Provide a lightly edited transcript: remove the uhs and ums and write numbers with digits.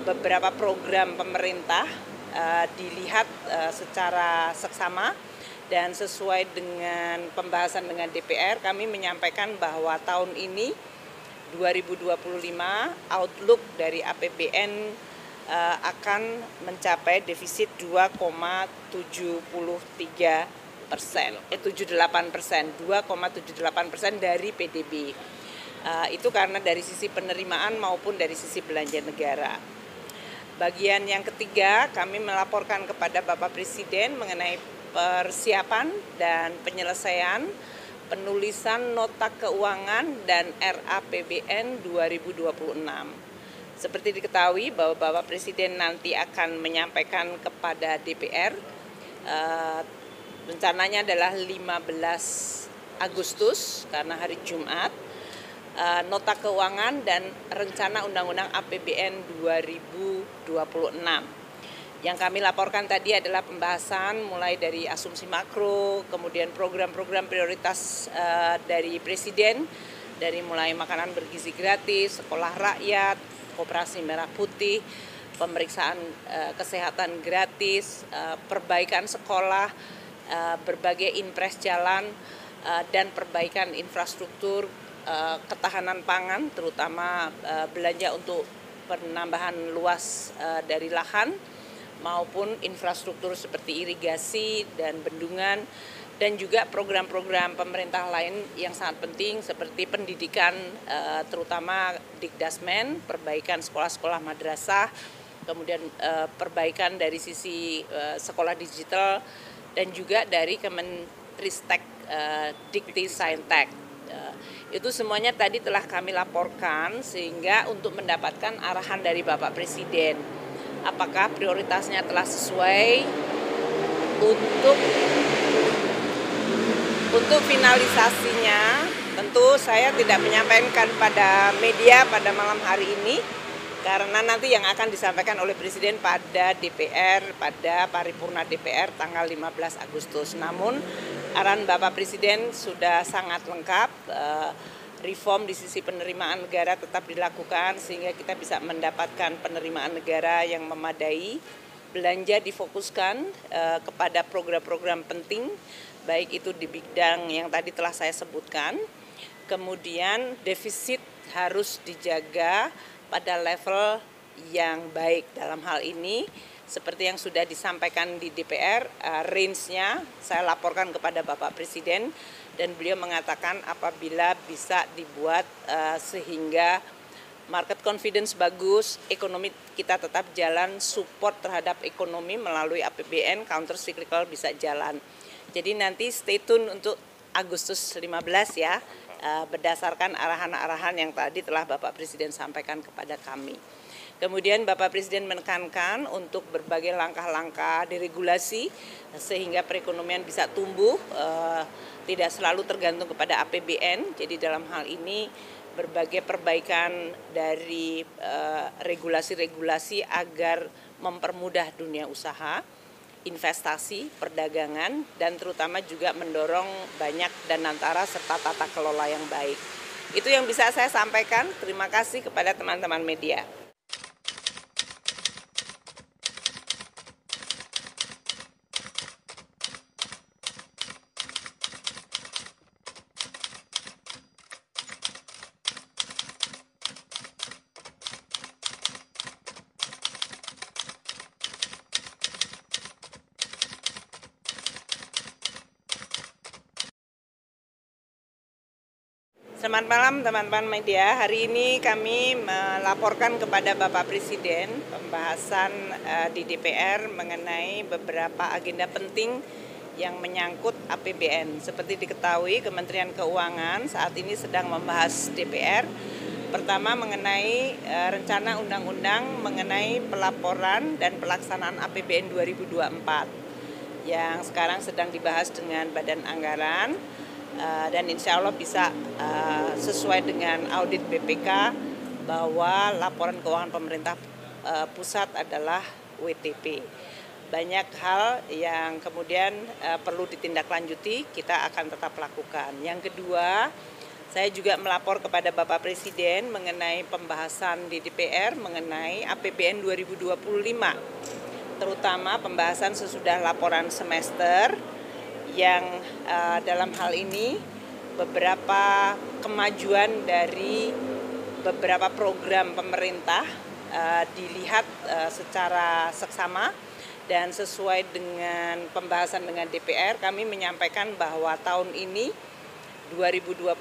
beberapa program pemerintah dilihat secara seksama dan sesuai dengan pembahasan dengan DPR, kami menyampaikan bahwa tahun ini 2025 outlook dari APBN akan mencapai defisit 2,78%, 2,78% dari PDB. Itu karena dari sisi penerimaan maupun dari sisi belanja negara. Bagian yang ketiga, kami melaporkan kepada Bapak Presiden mengenai persiapan dan penyelesaian penulisan nota keuangan dan RAPBN 2026. Seperti diketahui bahwa Bapak Presiden nanti akan menyampaikan kepada DPR, rencananya adalah 15 Agustus karena hari Jumat, nota keuangan dan rencana Undang-Undang APBN 2026. Yang kami laporkan tadi adalah pembahasan mulai dari asumsi makro, kemudian program-program prioritas dari Presiden, dari mulai makanan bergizi gratis, sekolah rakyat, koperasi merah putih, pemeriksaan kesehatan gratis, perbaikan sekolah, berbagai impres jalan, dan perbaikan infrastruktur, ketahanan pangan, terutama belanja untuk penambahan luas dari lahan maupun infrastruktur seperti irigasi dan bendungan, dan juga program-program pemerintah lain yang sangat penting seperti pendidikan, terutama Dikdasmen, perbaikan sekolah-sekolah madrasah, kemudian perbaikan dari sisi sekolah digital, dan juga dari Kemenristek, Dikti Saintek. Itu semuanya tadi telah kami laporkan sehingga untuk mendapatkan arahan dari Bapak Presiden apakah prioritasnya telah sesuai untuk finalisasinya. Tentu saya tidak menyampaikan pada media pada malam hari ini karena nanti yang akan disampaikan oleh Presiden pada DPR, pada paripurna DPR tanggal 15 Agustus. Namun arahan Bapak Presiden sudah sangat lengkap, reform di sisi penerimaan negara tetap dilakukan sehingga kita bisa mendapatkan penerimaan negara yang memadai, belanja difokuskan kepada program-program penting, baik itu di bidang yang tadi telah saya sebutkan, kemudian defisit harus dijaga pada level yang baik. Dalam hal ini seperti yang sudah disampaikan di DPR, range-nya saya laporkan kepada Bapak Presiden dan beliau mengatakan apabila bisa dibuat sehingga market confidence bagus, ekonomi kita tetap jalan, support terhadap ekonomi melalui APBN, counter cyclical bisa jalan. Jadi nanti stay tune untuk Agustus 15 ya, berdasarkan arahan-arahan yang tadi telah Bapak Presiden sampaikan kepada kami. Kemudian Bapak Presiden menekankan untuk berbagai langkah-langkah deregulasi sehingga perekonomian bisa tumbuh, tidak selalu tergantung kepada APBN. Jadi dalam hal ini berbagai perbaikan dari regulasi-regulasi agar mempermudah dunia usaha, investasi, perdagangan, dan terutama juga mendorong banyak danantara serta tata kelola yang baik. Itu yang bisa saya sampaikan. Terima kasih kepada teman-teman media. Selamat malam teman-teman media. Hari ini kami melaporkan kepada Bapak Presiden pembahasan di DPR mengenai beberapa agenda penting yang menyangkut APBN. Seperti diketahui, Kementerian Keuangan saat ini sedang membahas DPR. Pertama mengenai rencana undang-undang mengenai pelaporan dan pelaksanaan APBN 2024 yang sekarang sedang dibahas dengan Badan Anggaran. Dan insya Allah bisa sesuai dengan audit BPK bahwa laporan keuangan pemerintah pusat adalah WTP. Banyak hal yang kemudian perlu ditindaklanjuti, kita akan tetap lakukan. Yang kedua, Saya juga melapor kepada Bapak Presiden mengenai pembahasan di DPR mengenai APBN 2025, terutama pembahasan sesudah laporan semester yang dalam hal ini beberapa kemajuan dari beberapa program pemerintah dilihat secara seksama dan sesuai dengan pembahasan dengan DPR, kami menyampaikan bahwa tahun ini 2020